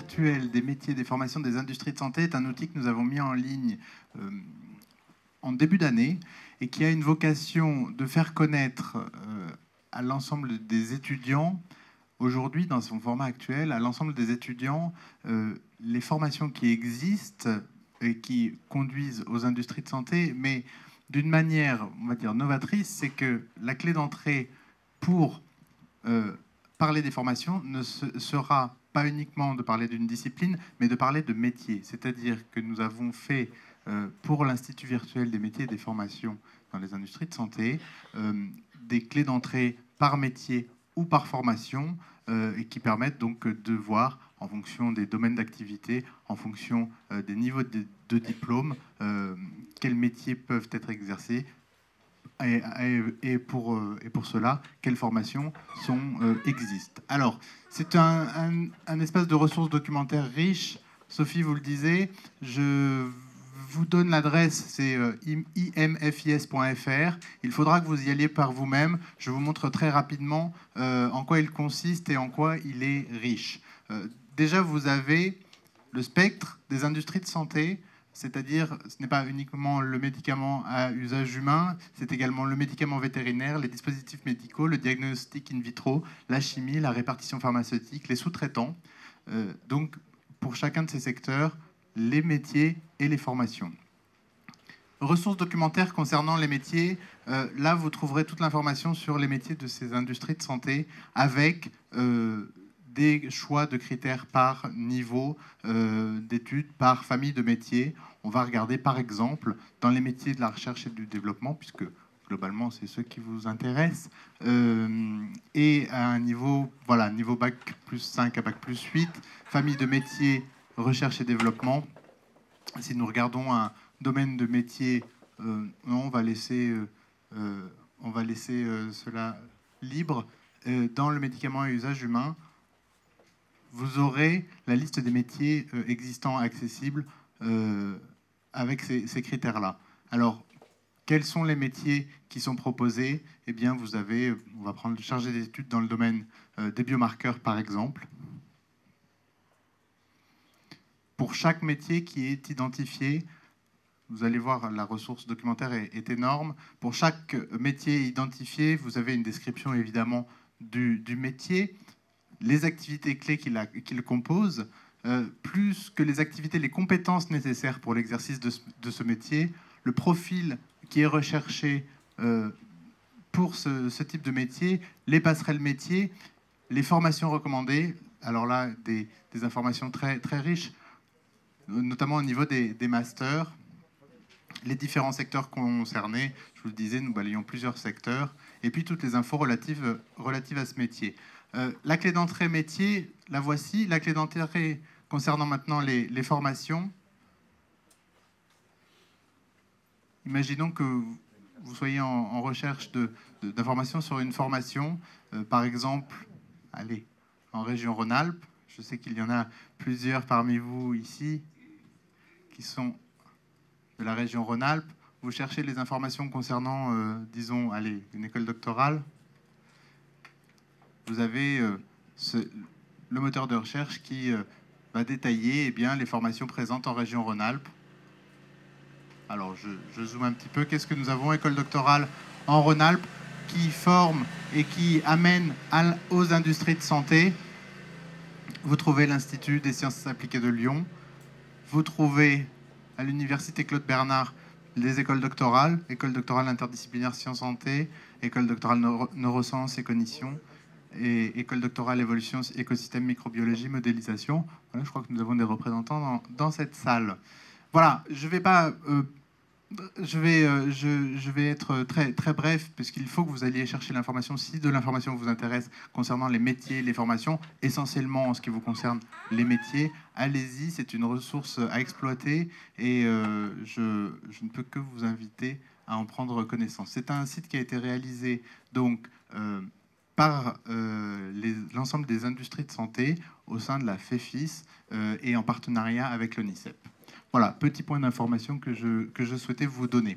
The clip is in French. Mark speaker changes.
Speaker 1: virtuel des métiers, des formations, des industries de santé est un outil que nous avons mis en ligne en début d'année et qui a une vocation de faire connaître à l'ensemble des étudiants, aujourd'hui dans son format actuel, à l'ensemble des étudiants, les formations qui existent et qui conduisent aux industries de santé, mais d'une manière, on va dire, novatrice, c'est que la clé d'entrée pour parler des formations ne sera pas uniquement de parler d'une discipline, mais de parler de métier. C'est-à-dire que nous avons fait pour l'Institut virtuel des métiers et des formations dans les industries de santé des clés d'entrée par métier ou par formation et qui permettent donc de voir en fonction des domaines d'activité, en fonction des niveaux de diplôme, quels métiers peuvent être exercés et pour cela, quelles formations existent. Alors, c'est un espace de ressources documentaires riche. Sophie vous le disait, je vous donne l'adresse, c'est imfis.fr. Il faudra que vous y alliez par vous-même. Je vous montre très rapidement en quoi il consiste et en quoi il est riche. Déjà, vous avez le spectre des industries de santé, c'est-à-dire ce n'est pas uniquement le médicament à usage humain, c'est également le médicament vétérinaire, les dispositifs médicaux, le diagnostic in vitro, la chimie, la répartition pharmaceutique, les sous-traitants. Donc, pour chacun de ces secteurs, les métiers et les formations. Ressources documentaires concernant les métiers, là vous trouverez toute l'information sur les métiers de ces industries de santé avec des choix de critères par niveau d'études, par famille de métiers. On va regarder par exemple dans les métiers de la recherche et du développement, puisque globalement c'est ceux qui vous intéressent, et à un niveau, voilà, niveau bac plus 5 à bac plus 8, famille de métiers, recherche et développement. Si nous regardons un domaine de métier, on va laisser cela libre. Dans le médicament à usage humain, vous aurez la liste des métiers existants accessibles avec ces critères-là. Alors, quels sont les métiers qui sont proposés? Eh bien, vous avez, on va prendre le chargé d'études dans le domaine des biomarqueurs, par exemple. Pour chaque métier qui est identifié, vous allez voir, la ressource documentaire est énorme. Pour chaque métier identifié, vous avez une description évidemment du métier, les activités clés qui le composent, plus que les activités, les compétences nécessaires pour l'exercice de ce métier, le profil qui est recherché pour ce type de métier, les passerelles métiers, les formations recommandées. Alors là, des informations très, très riches, notamment au niveau des masters, les différents secteurs concernés. Je vous le disais, nous balayons plusieurs secteurs, et puis toutes les infos relatives à ce métier. La clé d'entrée métier, la voici. La clé d'entrée concernant maintenant les formations. Imaginons que vous soyez en recherche d'informations sur une formation, par exemple, allez, en région Rhône-Alpes. Je sais qu'il y en a plusieurs parmi vous ici qui sont de la région Rhône-Alpes. Vous cherchez les informations concernant, disons, allez, une école doctorale. Vous avez le moteur de recherche qui va détailler bien, les formations présentes en région Rhône-Alpes. Alors, je zoome un petit peu. Qu'est-ce que nous avons? École doctorale en Rhône-Alpes qui forme et qui amène aux industries de santé. Vous trouvez l'Institut des sciences appliquées de Lyon. Vous trouvez à l'Université Claude Bernard les écoles doctorales, école doctorale interdisciplinaire sciences santé, école doctorale neurosciences et cognition, et école doctorale évolution, écosystème, microbiologie, modélisation. Voilà, je crois que nous avons des représentants dans cette salle. Voilà, je vais pas... je vais être très, très bref, puisqu'il faut que vous alliez chercher l'information, si de l'information vous intéresse, concernant les métiers, les formations, essentiellement en ce qui vous concerne les métiers. Allez-y, c'est une ressource à exploiter, et je ne peux que vous inviter à en prendre connaissance. C'est un site qui a été réalisé donc, par l'ensemble des industries de santé au sein de la FEFIS et en partenariat avec l'ONICEP. Voilà, petit point d'information que je souhaitais vous donner.